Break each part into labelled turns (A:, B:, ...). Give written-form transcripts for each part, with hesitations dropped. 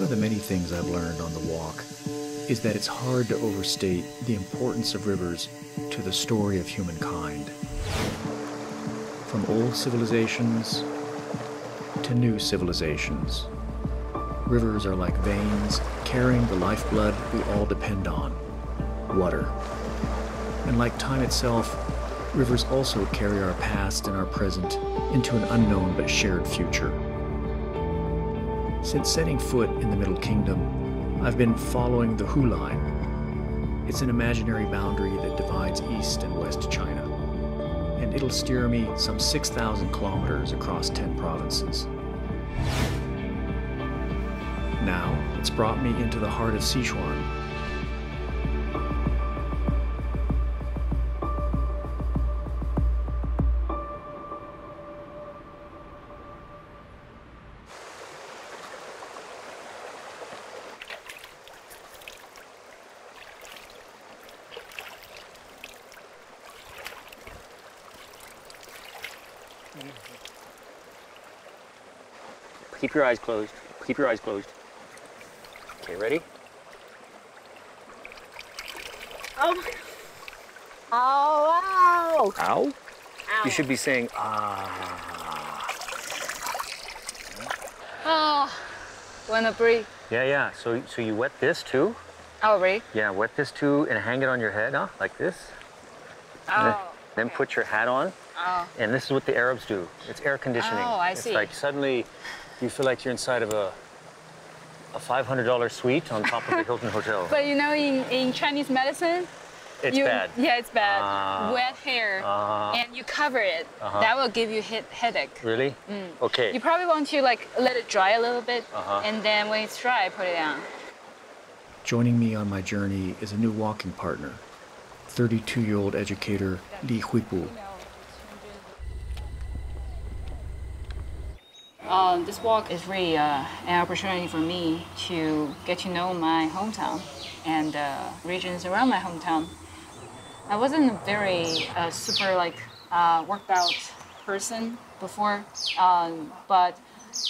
A: of the many things I've learned on the walk is that it's hard to overstate the importance of rivers to the story of humankind. From old civilizations to new civilizations, rivers are like veins carrying the lifeblood we all depend on, water. And like time itself, rivers also carry our past and our present into an unknown but shared future. Since setting foot in the Middle Kingdom, I've been following the Hu Line. It's an imaginary boundary that divides East and West China, and it'll steer me some 6,000 kilometers across 10 provinces. Now, it's brought me into the heart of Sichuan.
B: Keep your eyes closed. Keep your eyes closed. Okay, ready?
C: Oh my God. Oh, wow.
B: Ow?
C: Ow.
B: You should be saying, ah.
C: Oh, wanna breathe?
B: Yeah. So you wet this too?
C: Oh, really?
B: Yeah, wet this too and hang it on your head, huh? Like this.
C: Oh.
B: Then
C: Okay.
B: put your hat on.
C: Oh.
B: And this is what the Arabs do. It's air conditioning.
C: Oh, I see.
B: It's like suddenly you feel like you're inside of a $500 suite on top of the Hilton Hotel.
C: But you know, in Chinese medicine,
B: It's bad.
C: Yeah, it's bad. Wet hair, and you cover it. That will give you headache.
B: Really? Okay.
C: You probably want to like let it dry a little bit, and then when it's dry, put it on.
A: Joining me on my journey is a new walking partner, 32-year-old educator Li Huipu.
C: This walk is really an opportunity for me to get to know my hometown and regions around my hometown. I wasn't a very super worked out person before, but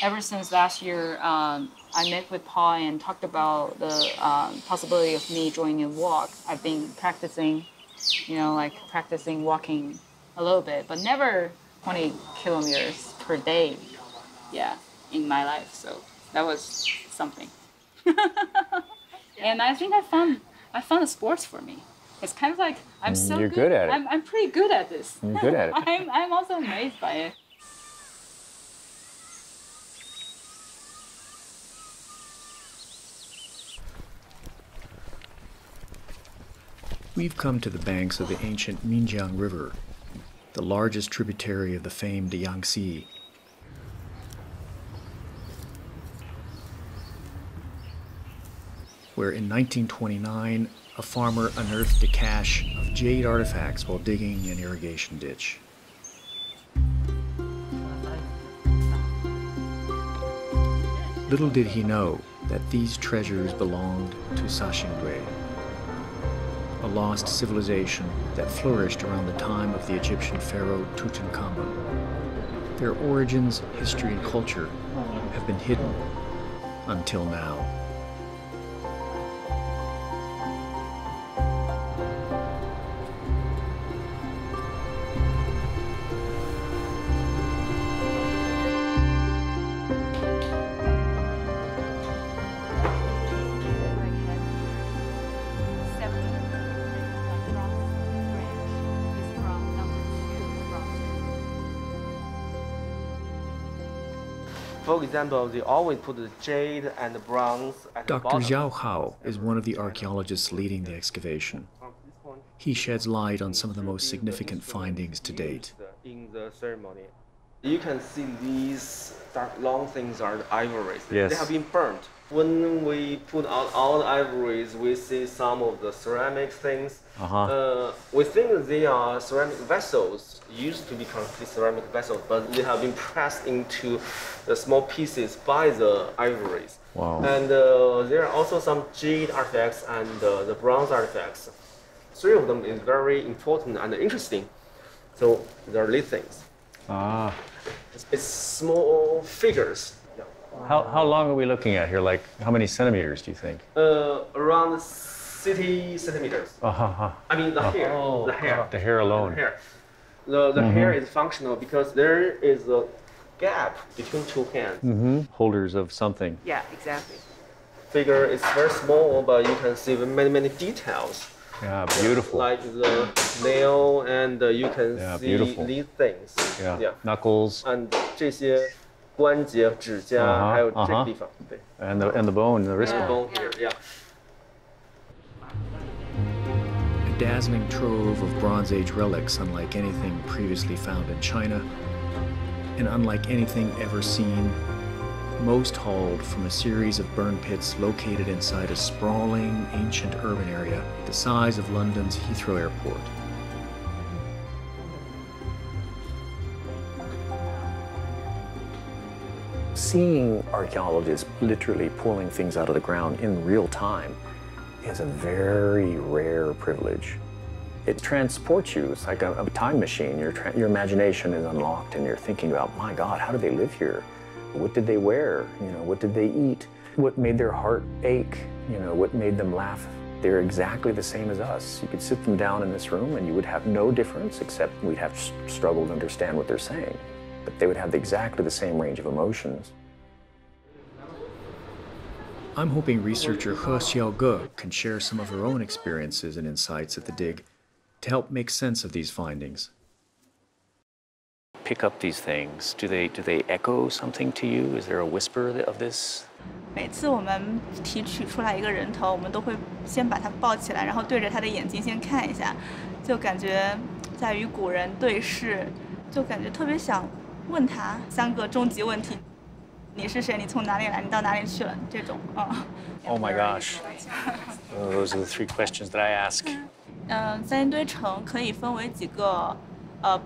C: ever since last year, I met with Paul and talked about the possibility of me joining a walk. I've been practicing, practicing walking a little bit, but never 20 kilometers per day. Yeah, in my life, so that was something. And I think I found a sports for me. It's kind of like I'm so
B: You're good at it.
C: I'm pretty good at this.
B: You're good at it.
C: I'm also amazed by it.
A: We've come to the banks of the ancient Minjiang River, the largest tributary of the famed Yangtze. Where in 1929, a farmer unearthed a cache of jade artifacts while digging an irrigation ditch. Little did he know that these treasures belonged to Saxingui, a lost civilization that flourished around the time of the Egyptian pharaoh Tutankhamun. Their origins, history, and culture have been hidden until now.
D: For example, they always put the jade and the bronze at the
A: Dr.
D: bottom.
A: Xiaohao is one of the archaeologists leading the excavation. He sheds light on some of the most significant findings to date.
D: In the ceremony, you can see these dark long things are the ivories.
B: Yes.
D: They have been burnt. When we put out all the ivories, we see some of the ceramic things. We think they are ceramic vessels, used to be complete ceramic vessels, but they have been pressed into the small pieces by the ivories.
B: Wow.
D: And there are also some jade artifacts and the bronze artifacts. Three of them is very important and interesting. So there are lead things. It's small figures.
B: How long are we looking at here? Like, how many centimeters do you think?
D: Around 60 centimeters. I mean the hair. The hair.
B: The hair alone.
D: The hair is functional because there is a gap between two hands.
B: Holders of something.
C: Yeah, exactly.
D: Figure is very small, but you can see many details.
B: Yeah, beautiful.
D: Like the nail, and you can see
B: beautiful.
D: these things.
B: Yeah. Knuckles.
D: And 这些关节、指甲，还有这个地方，对。
B: And the bone, the wrist
D: bone here, yeah.
A: A dazzling trove of Bronze Age relics unlike anything previously found in China, and unlike anything ever seen, most hauled from a series of burn pits located inside a sprawling, ancient urban area the size of London's Heathrow Airport. Seeing archaeologists literally pulling things out of the ground in real time is a very rare privilege. It transports you. It's like a time machine. Your imagination is unlocked and you're thinking about, my God, how do they live here? What did they wear? You know, what did they eat? What made their heart ache? You know, what made them laugh? They're exactly the same as us. You could sit them down in this room and you would have no difference, except we'd have to struggle to understand what they're saying. But they would have exactly the same range of emotions. I'm hoping researcher He Xiaoge can share some of her own experiences and insights at the dig to help make sense of these findings. Pick up these things. Do they echo something to you? Is there a whisper of this?
E: 每次我们提取出来一个人头，我们都会先把它抱起来，然后对着他的眼睛先看一下，就感觉在与古人对视，就感觉特别想问他3个终极问题：你是谁？你从哪里来？你到哪里去了？这种
A: Oh my gosh. Those are the 3 questions that I ask.
E: 三星堆城可以分为几个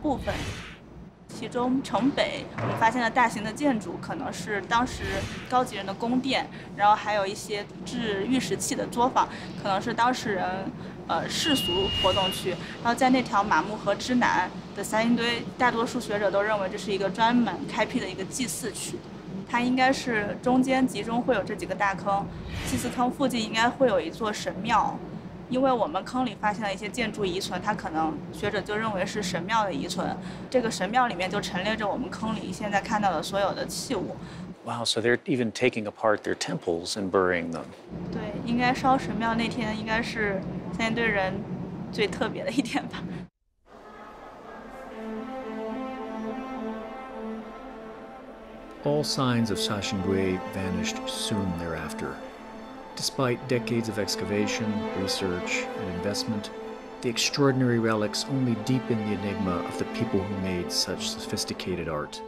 E: 部分。其中城北我们发现了大型的建筑，可能是当时高级人的宫殿，然后还有一些制玉石器的作坊，可能是当事人世俗活动区。然后在那条马木河之南的三星堆，大多数学者都认为这是一个专门开辟的一个祭祀区，它应该是中间集中会有这几个大坑，祭祀坑附近应该会有一座神庙。因为我们坑里发现了一些建筑遗存，它可能学者就认为是神庙的遗存。这个神庙里面就陈列着我们坑里现在看到的所有的器物。
A: Wow, so they're even taking apart their temples and burying them.
E: 对，应该烧神庙那天应该是三星堆人最特别的一天吧。
A: All signs of Sashingui vanished soon thereafter. Despite decades of excavation, research, and investment, the extraordinary relics only deepen the enigma of the people who made such sophisticated art.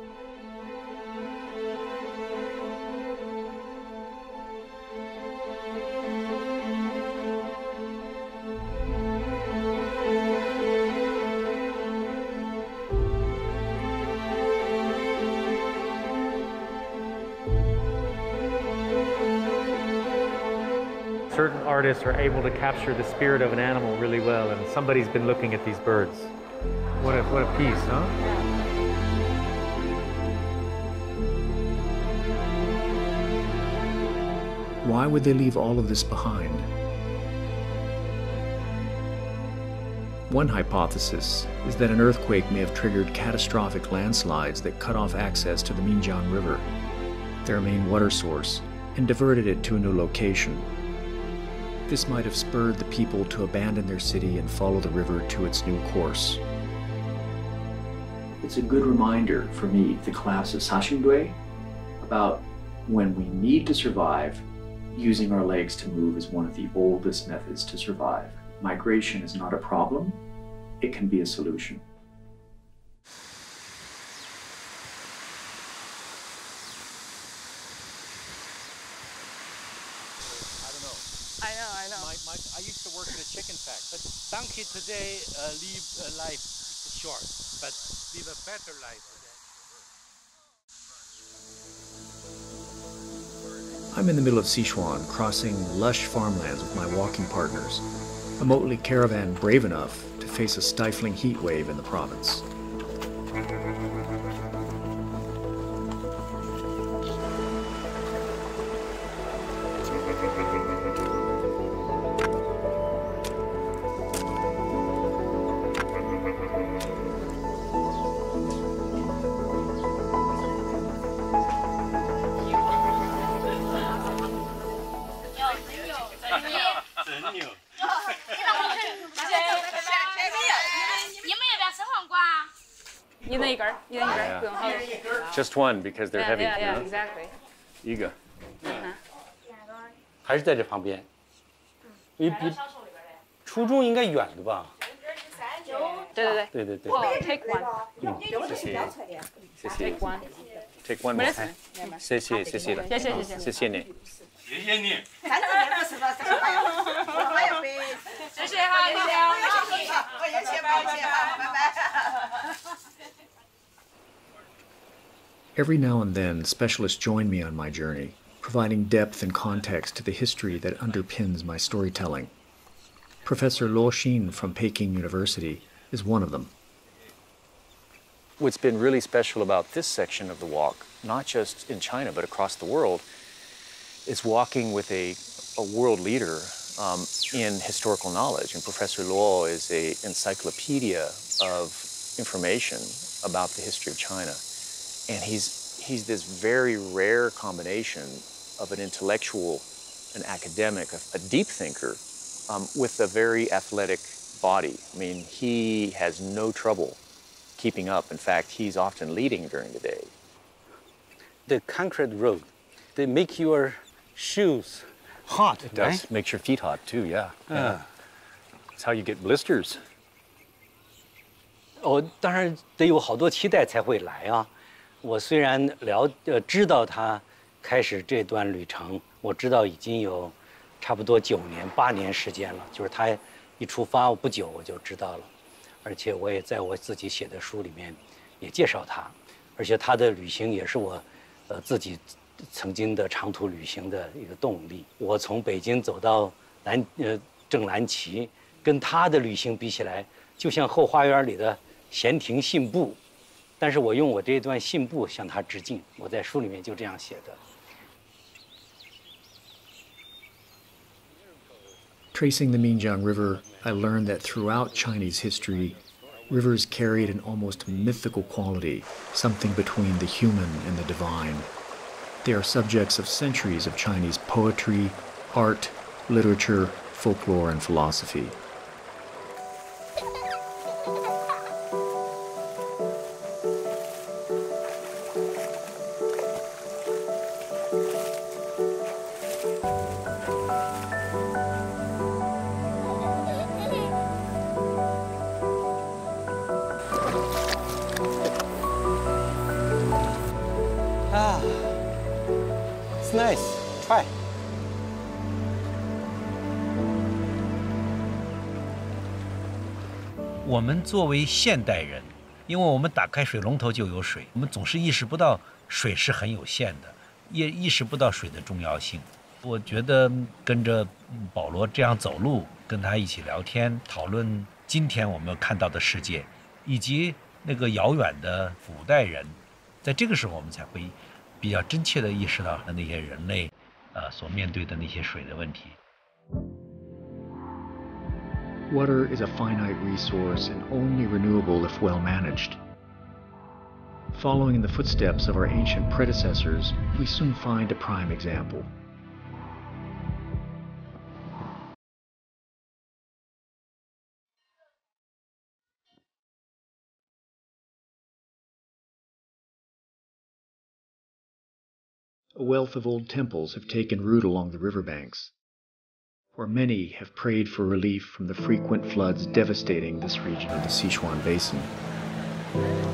B: Certain artists are able to capture the spirit of an animal really well, and somebody's been looking at these birds. What a piece, huh?
A: Why would they leave all of this behind? One hypothesis is that an earthquake may have triggered catastrophic landslides that cut off access to the Minjiang River, their main water source, and diverted it to a new location. This might have spurred the people to abandon their city and follow the river to its new course. It's a good reminder for me, the collapse of Sashingui, about when we need to survive, using our legs to move is one of the oldest methods to survive. Migration is not a problem, it can be a solution.
F: I know. I used to work at a chicken factory, but some kids today live a life short, but live a better life.
A: I'm in the middle of Sichuan, crossing lush farmlands with my walking partners, a motley caravan brave enough to face a stifling heat wave in the province.
G: Just one because they're heavy.
C: Yeah, exactly.
G: 一个。
H: 还是在这旁边，比初中应该远的吧？
C: 对。Oh, take one.
G: 谢谢。
C: Take one.
G: Take one more. 谢谢了。谢谢你。
H: 谢谢你。
C: 谢谢哈，谢谢。拜拜。
A: Every now and then, specialists join me on my journey, providing depth and context to the history that underpins my storytelling. Professor Luo Xin from Peking University is one of them.
G: What's been really special about this section of the walk, not just in China but across the world, is walking with a world leader in historical knowledge. And Professor Luo is an encyclopedia of information about the history of China. And he's this very rare combination of an intellectual, an academic, a deep thinker, with a very athletic body. I mean, he has no trouble keeping up. In fact, he's often leading during the day.
H: The concrete road, they make your shoes hot.
G: It does. Makes your feet hot too, yeah. It's how you get blisters.
H: 当然得有好多期待才会来啊。我虽然知道他开始这段旅程，我知道已经有差不多8年时间了。就是他一出发，不久我就知道了，而且我也在我自己写的书里面也介绍他，而且他的旅行也是我自己曾经的长途旅行的一个动力。我从北京走到正蓝旗，跟他的旅行比起来，就像后花园里的闲庭信步。 但是我用我这段信步向他致敬，我在书里面就这样写的。
A: Tracing the Minjiang River, I learned that throughout Chinese history, rivers carried an almost mythical quality, something between the human and the divine. They are subjects of centuries of Chinese poetry, art, literature, folklore, and philosophy.
H: It's nice. Try.
F: 我们作为现代人，因为我们打开水龙头就有水，我们总是意识不到水是很有限的，也意识不到水的重要性。我觉得跟着保罗这样走路，跟他一起聊天，讨论今天我们看到的世界，以及那个遥远的古代人，在这个时候我们才会比较真切地意识到那些人类所面对的那些水的问题。
A: Water is a finite resource and only renewable if well managed. Following in the footsteps of our ancient predecessors, we soon find a prime example. A wealth of old temples have taken root along the riverbanks, where many have prayed for relief from the frequent floods devastating this region of the Sichuan Basin.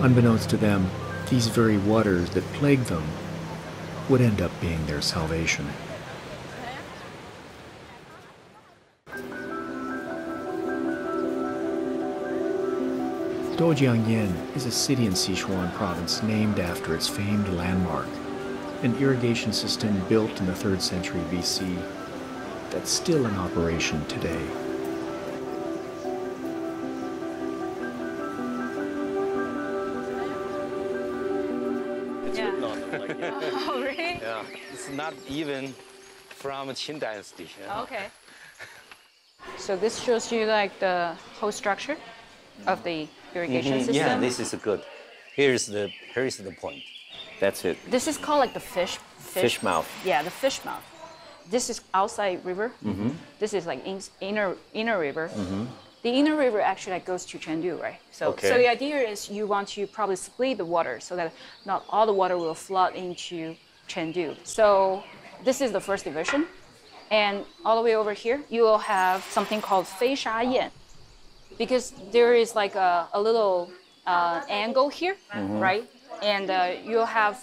A: Unbeknownst to them, these very waters that plagued them would end up being their salvation. Doujiangyan is a city in Sichuan province named after its famed landmark, an irrigation system built in the 3rd century BC that's still in operation today.
H: It's written on it like that.
C: Oh, really?
H: Yeah, it's not even from Qin Dynasty. Yeah.
C: Okay. So this shows you like the whole structure of the irrigation system?
H: Yeah, this is good. Here's the point.
G: That's it.
C: This is called like the fish
G: mouth.
C: Yeah, the fish mouth. This is outside river. This is like inner river. The inner river actually goes to Chengdu, right? So the idea is you want to probably split the water so that not all the water will flood into Chengdu. So this is the first division. And all the way over here, you will have something called Fei Sha Yan. Because there is like a little angle here, right? And you'll have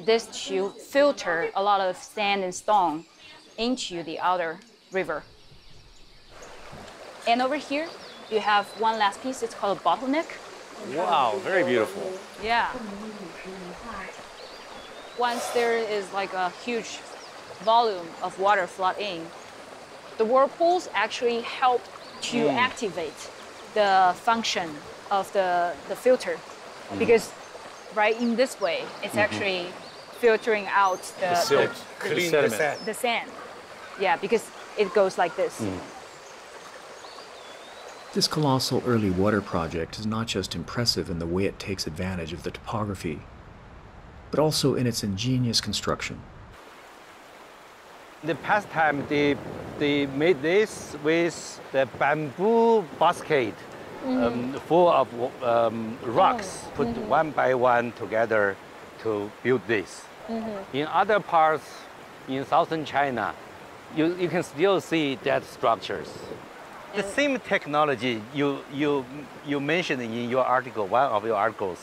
C: this to filter a lot of sand and stone into the outer river. And over here, you have one last piece. It's called a bottleneck.
G: Wow, very beautiful.
C: Yeah. Once there is like a huge volume of water flood in, the whirlpools actually help to activate the function of the filter. Because right in this way, it's actually filtering out the
G: sediment.
C: The sand. Yeah, because it goes like this.
A: This colossal early water project is not just impressive in the way it takes advantage of the topography, but also in its ingenious construction.
H: The past time, they made this with the bamboo basket full of rocks, put one by one together to build this. In other parts, in southern China, you can still see that structures. The same technology you mentioned in your article, one of your articles,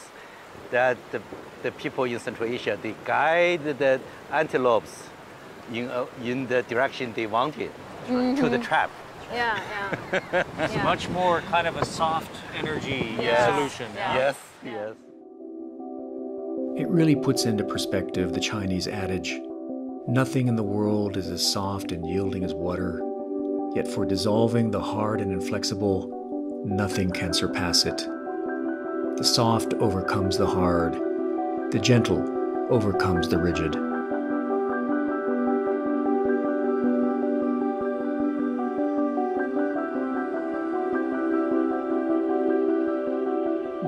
H: that the people in Central Asia, they guide the antelopes in the direction they wanted to the trap.
C: Yeah.
B: It's much more kind of a soft energy solution.
H: Yes.
A: It really puts into perspective the Chinese adage, nothing in the world is as soft and yielding as water, yet for dissolving the hard and inflexible, nothing can surpass it. The soft overcomes the hard, the gentle overcomes the rigid.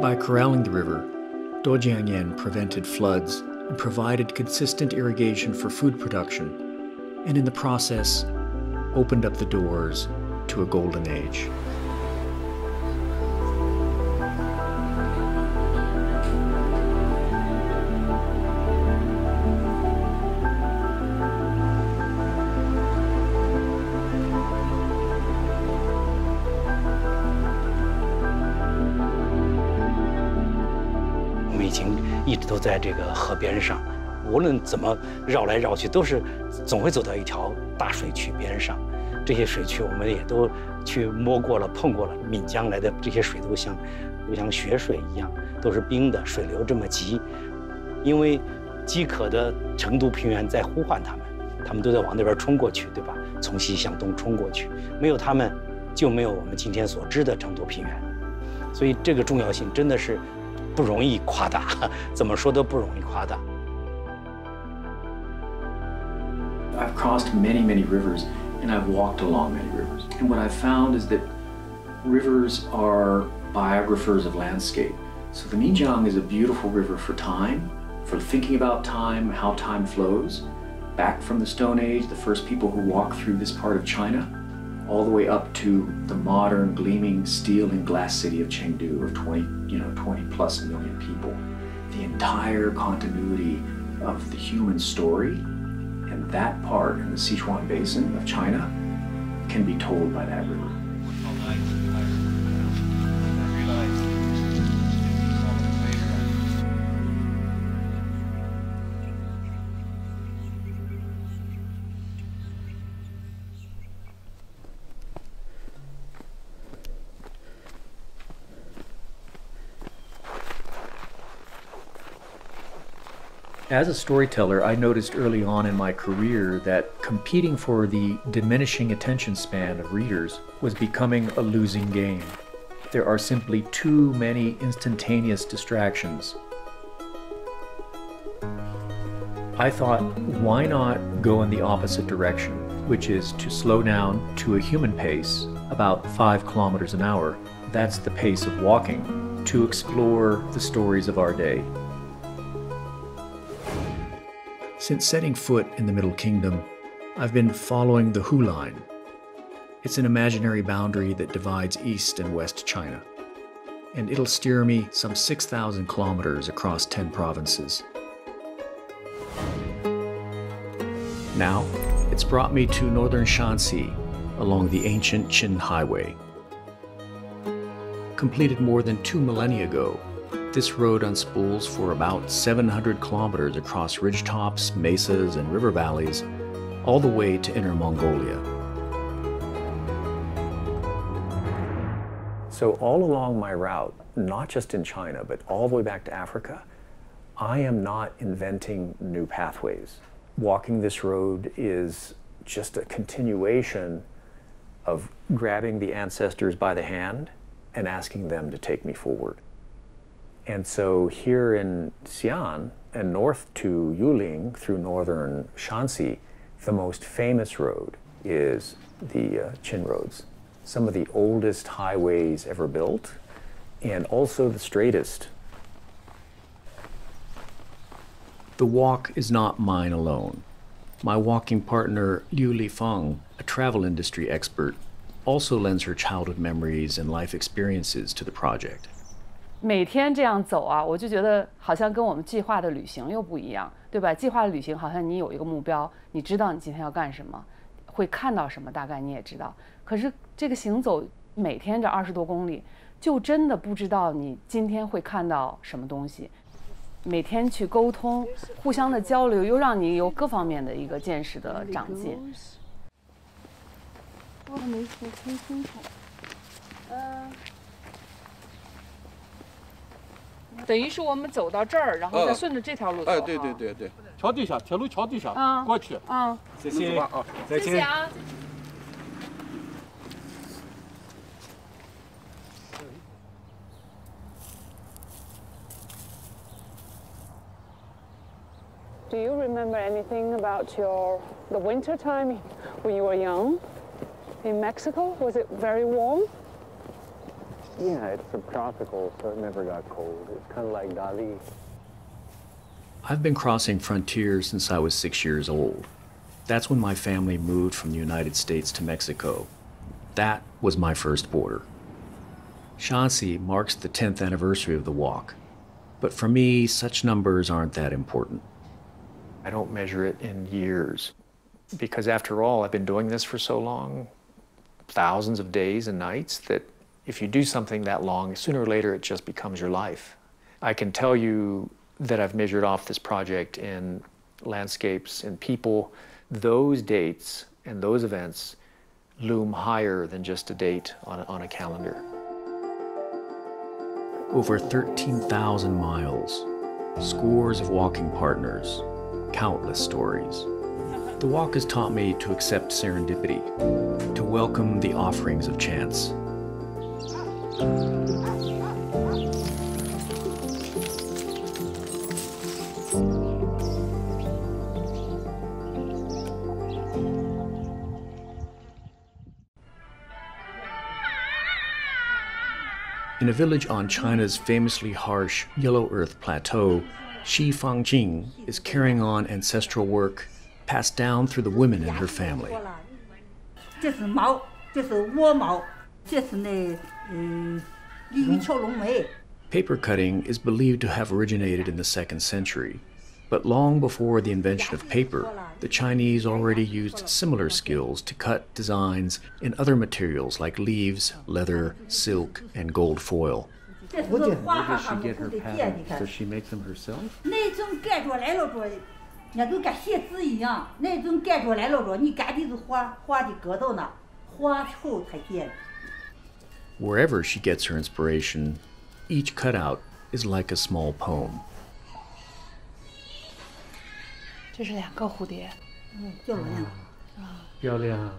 A: By corralling the river, Dojiangyan prevented floods and provided consistent irrigation for food production, and in the process, opened up the doors to a golden age.
H: 一直都在这个河边上，无论怎么绕来绕去，都是总会走到一条大水渠边上。这些水渠我们也都去摸过了、碰过了。岷江来的这些水都像雪水一样，都是冰的，水流这么急，因为饥渴的成都平原在呼唤他们，他们都在往那边冲过去，对吧？从西向东冲过去，没有他们，就没有我们今天所知的成都平原。所以这个重要性真的是不容易夸大，怎么说都不容易夸大。
A: I've crossed many rivers, and I've walked along many rivers. And what I've found is that rivers are biographers of landscape. So the Xijiang is a beautiful river for time, for thinking about time, how time flows. Back from the Stone Age, the first people who walked through this part of China, all the way up to the modern, gleaming steel and glass city of Chengdu of 20 plus million people. The entire continuity of the human story and that part in the Sichuan Basin of China can be told by that river. As a storyteller, I noticed early on in my career that competing for the diminishing attention span of readers was becoming a losing game. There are simply too many instantaneous distractions. I thought, why not go in the opposite direction, which is to slow down to a human pace, about 5 kilometers an hour. That's the pace of walking, to explore the stories of our day. Since setting foot in the Middle Kingdom, I've been following the Hu Line. It's an imaginary boundary that divides East and West China. And it'll steer me some 6,000 kilometers across 10 provinces. Now, it's brought me to northern Shanxi along the ancient Qin Highway. Completed more than 2 millennia ago, this road unspools for about 700 kilometers across ridgetops, mesas, and river valleys, all the way to Inner Mongolia. So all along my route, not just in China, but all the way back to Africa, I am not inventing new pathways. Walking this road is just a continuation of grabbing the ancestors by the hand and asking them to take me forward. And so here in Xi'an and north to Yuling through northern Shanxi, the most famous road is the Qin roads. Some of the oldest highways ever built, and also the straightest. The walk is not mine alone. My walking partner, Liu Lifeng, a travel industry expert, also lends her childhood memories and life experiences to the project.
I: 每天这样走啊，我就觉得好像跟我们计划的旅行又不一样，对吧？计划的旅行好像你有一个目标，你知道你今天要干什么，会看到什么，大概你也知道。可是这个行走每天这20多公里，就真的不知道你今天会看到什么东西。每天去沟通，互相的交流，又让你有各方面的一个见识的长进。我没听清楚。等于是我们走到这儿，然后再顺着这条路走。哎，
J: 对，桥底下，铁路桥底下，过去。谢谢啊，再见。谢谢啊。
K: Do you remember anything about the winter time when you were young in Mexico? Was it very warm?
L: Yeah, it's subtropical, so it never got cold. It's kind of like Dali.
A: I've been crossing frontiers since I was 6 years old. That's when my family moved from the United States to Mexico. That was my first border. Shanxi marks the 10th anniversary of the walk. But for me, such numbers aren't that important. I don't measure it in years, because after all, I've been doing this for so long, thousands of days and nights, that if you do something that long, sooner or later it just becomes your life. I can tell you that I've measured off this project in landscapes and people. Those dates and those events loom higher than just a date on a calendar. Over 13,000 miles, scores of walking partners, countless stories. The walk has taught me to accept serendipity, to welcome the offerings of chance. In a village on China's famously harsh Yellow Earth Plateau, Xi Fangjing is carrying on ancestral work passed down through the women in her family. Paper cutting is believed to have originated in the 2nd century, but long before the invention of paper, the Chinese already used similar skills to cut designs in other materials like leaves, leather, silk, and gold foil.
J: Where does she get her patterns? Does she make them herself?
A: Wherever she gets her inspiration, each cutout is like a small poem.
I: 这是2个蝴蝶，
J: 漂亮。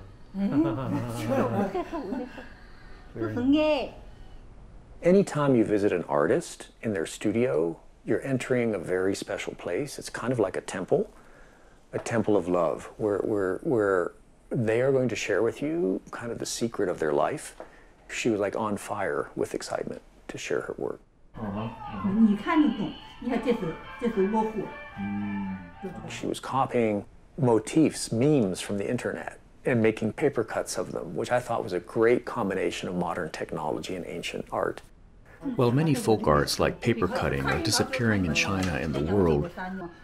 A: Anytime you visit an artist in their studio, you're entering a very special place. It's kind of like a temple of love, where they are going to share with you kind of the secret of their life. She was like on fire with excitement to share her work. She was copying motifs, memes from the internet,
M: and making paper cuts of them, which I thought was a great combination of modern technology and ancient art.
A: While many folk arts like paper cutting are disappearing in China and the world,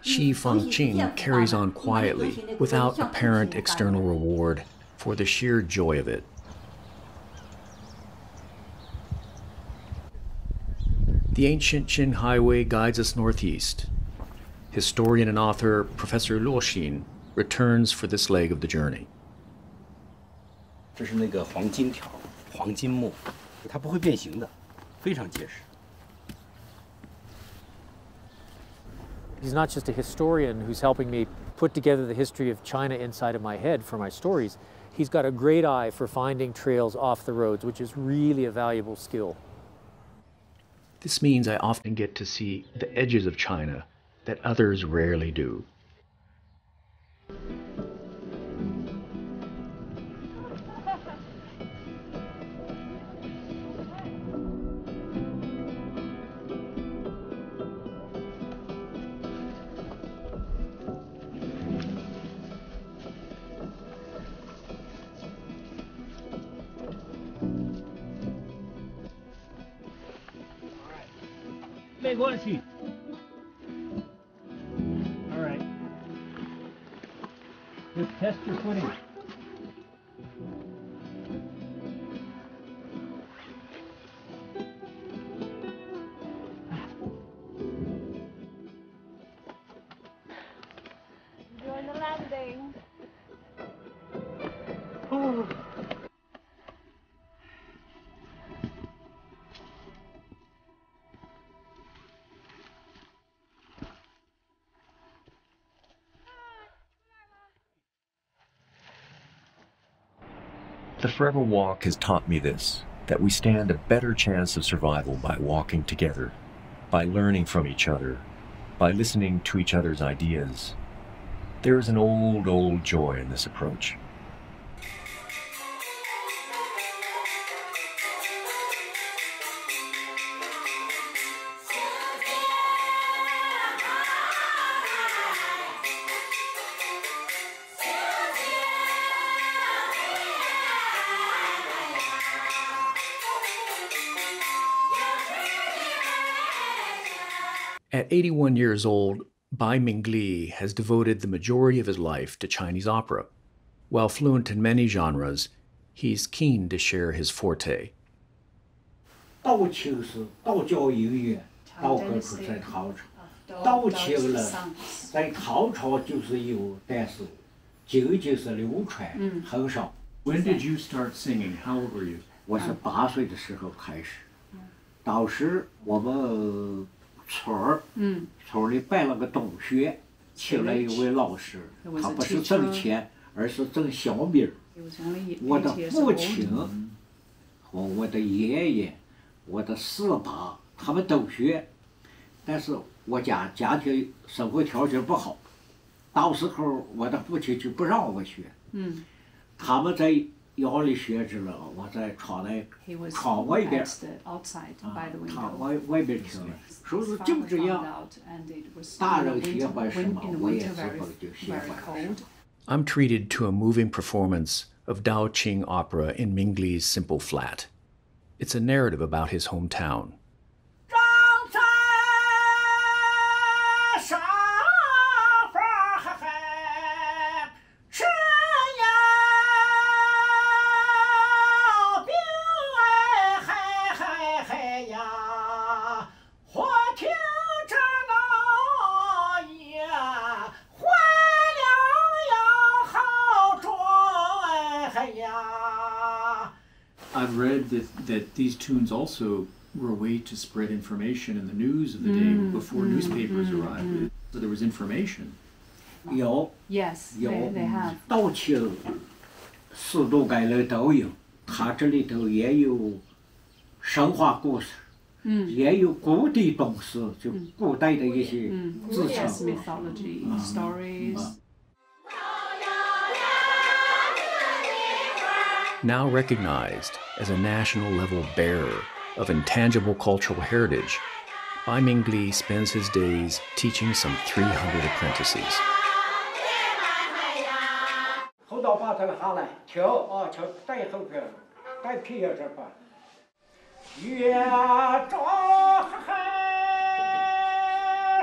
A: Xi Fangqing carries on quietly without apparent external reward for the sheer joy of it. The ancient Qin Highway guides us northeast. Historian and author Professor Luo Xin returns for this leg of the journey.
H: 这是那个黄金条，黄金木，它不会变形的，非常结实。
B: He's not just a historian who's helping me put together the history of China inside of my head for my stories. He's got a great eye for finding trails off the roads, which is really a valuable skill.
A: This means I often get to see the edges of China that others rarely do.
H: All right. Just test your footing.
K: Enjoy the landing.
H: Oh.
N: The Forever Walk has taught me this, that we stand a better chance of survival by walking together, by learning from each other, by listening to each other's ideas. There is an old, old joy in this approach.
A: At 81 years old, Bai Mingli has devoted the majority of his life to Chinese opera. While fluent in many genres, he's keen to share his forte.
O: 道就是道教音乐，道歌出在唐朝，道起了在唐朝就是有，但是经就是流传很少。
A: When did you start singing? How old were you?
O: 我是8岁的时候开始，当时我们村里办了个冬学，请了一位老师，他不是挣钱，而是挣小米。我的父亲和我的爷爷、我的四爸，他们都学，但是我家庭生活条件不好，到时候我的父亲就不让我学。他们在窑里学着了，我在窗外边，窗外边听了。说是就这样，大人喜欢什么，我也是就喜欢什么。
A: I'm treated to a moving performance of Dao Qing opera in Mingli's Simple Flat. It's a narrative about his hometown. I've read that these tunes also were a way to spread information in the news of the day before newspapers arrived. So there was information.
O: 有
I: Yes,
O: 有
I: they have.
O: 道清四渡街里都有，它这里头也有神话故事，也有古的东西，就古代的一些自称。
I: Yes, mythology, stories.
A: Now recognized as a national-level bearer of intangible cultural heritage, Bai Mingli spends his days teaching some 300 apprentices.
O: 到把头下来，跳啊，跳带后边，带皮下这吧。月照海，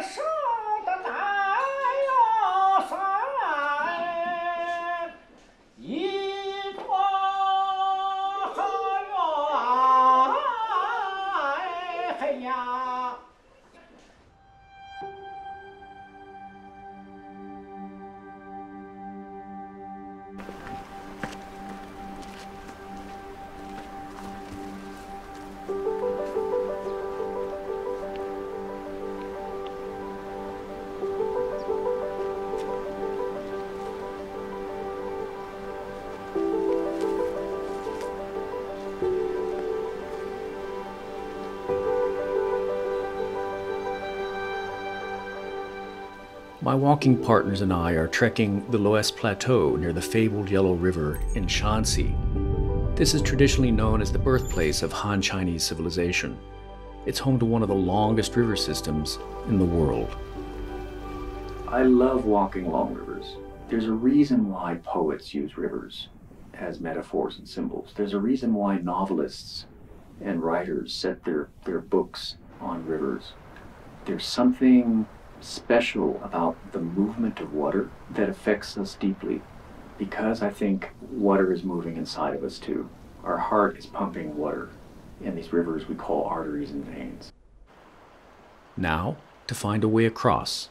O: 上的南呀山，一朵好远，嘿呀。
A: My walking partners and I are trekking the Loess Plateau near the fabled Yellow River in Shanxi. This is traditionally known as the birthplace of Han Chinese civilization. It's home to one of the longest river systems in the world.
N: I love walking along rivers. There's a reason why poets use rivers as metaphors and symbols. There's a reason why novelists and writers set their books on rivers. There's something special about the movement of water that affects us deeply, because I think water is moving inside of us too. Our heart is pumping water, and these rivers we call arteries and veins.
A: Now, to find a way across.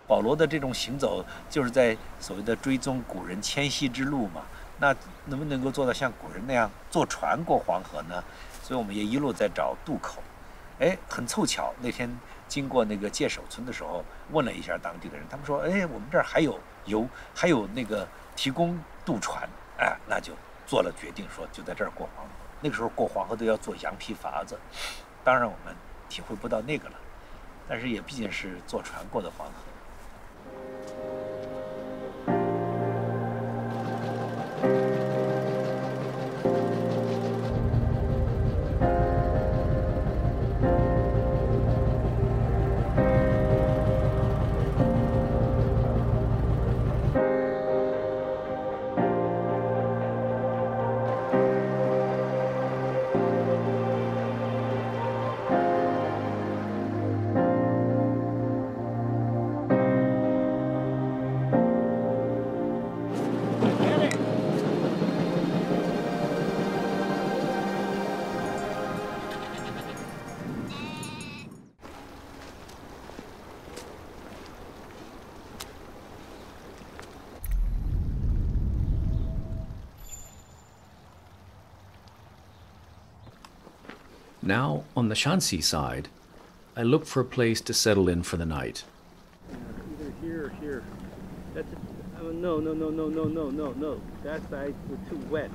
F: 保罗的这种行走，就是在所谓的追踪古人迁徙之路嘛。那能不能够做到像古人那样坐船过黄河呢？所以我们也一路在找渡口。哎，很凑巧，那天经过那个界首村的时候，问了一下当地的人，他们说，哎，我们这儿还有那个提供渡船，哎，那就做了决定，说就在这儿过黄河。那个时候过黄河都要做羊皮筏子，当然我们体会不到那个了，但是也毕竟是坐船过的黄河。
A: Now, on the Shanxi side, I look for a place to settle in for the night.
J: Either here or here. That's no. That side was too wet.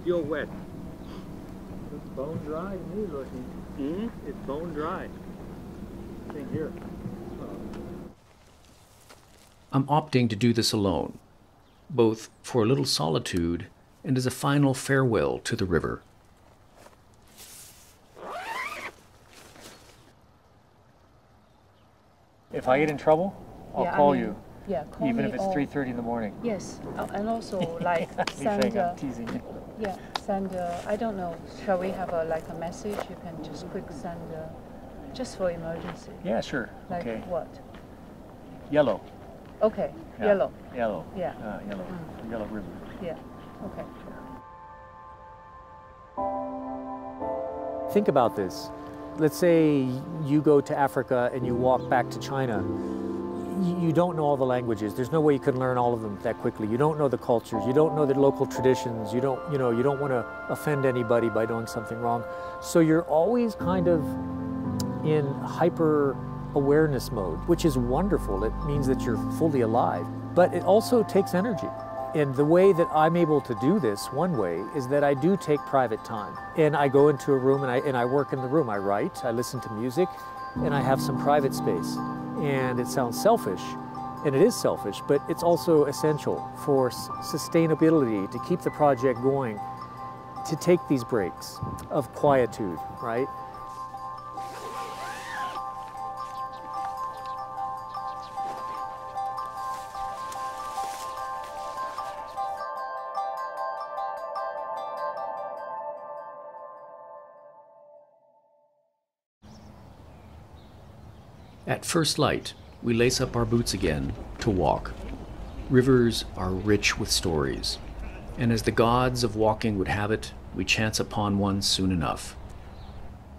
J: Still wet. It's bone dry to me looking. It's bone dry. Same here.
A: I'm opting to do this alone, both for a little solitude and as a final farewell to the river.
B: If I get in trouble, I'll call you.
I: Yeah, call
B: even
I: me
B: if it's 3:30 in the morning.
I: Yes, and also like send.
B: I'm teasing you.
I: Yeah, send. I don't know. Shall we have a message? You can just quick send, just for emergency.
B: Yeah, sure.
I: Like
B: okay.
I: what?
B: Yellow.
I: Okay,
B: yeah.
I: Yellow.
B: Yellow.
I: Yeah.
B: Yellow. Yellow river.
I: Yeah. Okay.
B: Think about this. Let's say you go to Africa and you walk back to China. You don't know all the languages. There's no way you can learn all of them that quickly. You don't know the cultures. You don't know the local traditions. You don't want to offend anybody by doing something wrong. So you're always kind of in hyper awareness mode, which is wonderful. It means that you're fully alive, but it also takes energy. And the way that I'm able to do this, one way, is that I do take private time. And I go into a room and I work in the room. I write, I listen to music, and I have some private space. And it sounds selfish, and it is selfish, but it's also essential for sustainability, to keep the project going, to take these breaks of quietude, right?
A: At first light, we lace up our boots again to walk. Rivers are rich with stories, and as the gods of walking would have it, we chance upon one soon enough.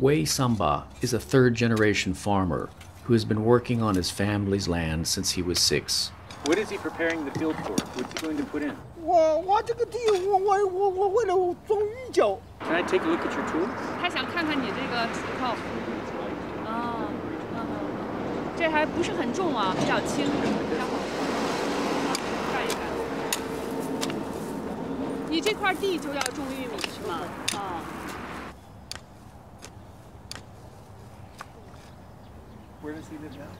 A: Wei Samba is a third-generation farmer who has been working on his family's land since he was 6.
J: What is he preparing the field for? What's he going to put in? Can I take a look at your tool?
I: 他想看看你这个锄头。这还不是很重啊，比较轻，比较好。看一看。你这块地就要种玉米是吗？啊。
J: Where does he live now?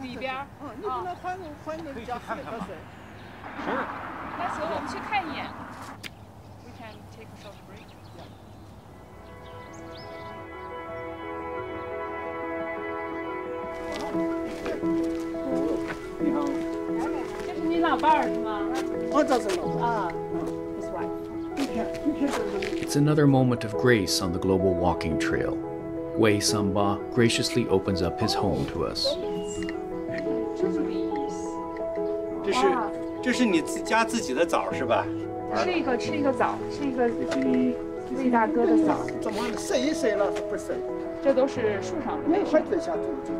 I: 里边。你不能换个比较喝水。
J: Sure.
I: 那行，我们去看一眼。We can take a short break.
J: 你好。
I: 这是你老伴儿是吗？
O: 我这是老伴。
I: 啊 ，His wife.
A: It's another moment of grace on the global walking trail. Wei Samba graciously opens up his home to us.
H: 这是你家自己的枣是吧？
I: 吃一个枣，吃一个魏大哥的枣。
O: 怎么生一生了是不生？
I: 这都是树上的。
O: 没快点下土就。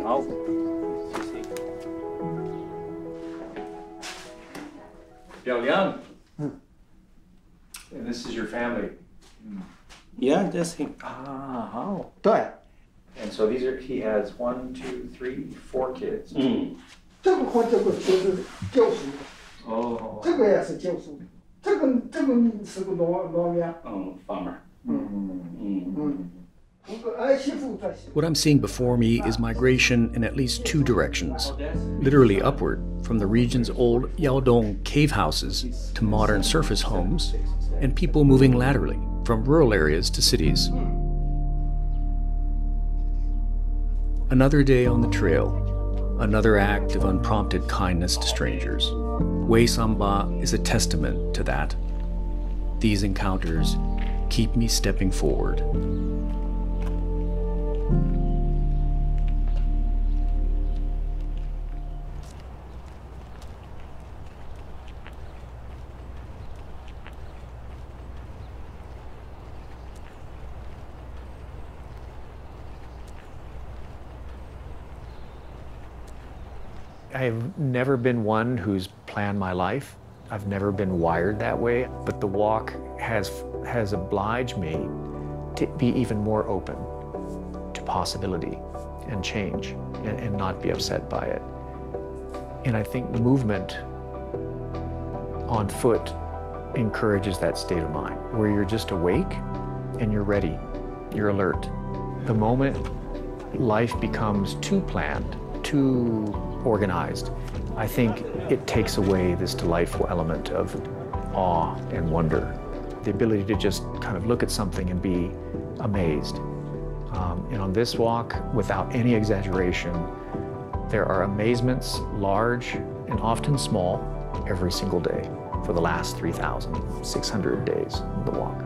H: 好。
F: 表亮。And this is your family.
H: Yeah, that's him.
F: Ah, how?
O: 对。
F: And so he has 1, 2, 3, 4 kids.
O: 这个和这个就是教书。
F: 哦。
O: 这个也是教书。这个是个老面。
H: farmer.
A: What I'm seeing before me is migration in at least 2 directions, literally upward from the region's old Yaodong cave houses to modern surface homes, and people moving laterally from rural areas to cities. Another day on the trail, another act of unprompted kindness to strangers. Wei Samba is a testament to that. These encounters keep me stepping forward.
B: I've never been one who's planned my life. I've never been wired that way, but the walk has obliged me to be even more open to possibility and change and not be upset by it. And I think movement on foot encourages that state of mind where you're just awake and you're ready, you're alert. The moment life becomes too planned, too organized, I think it takes away this delightful element of awe and wonder. The ability to just kind of look at something and be amazed. And on this walk, without any exaggeration, there are amazements, large and often small, every single day for the last 3,600 days of the walk.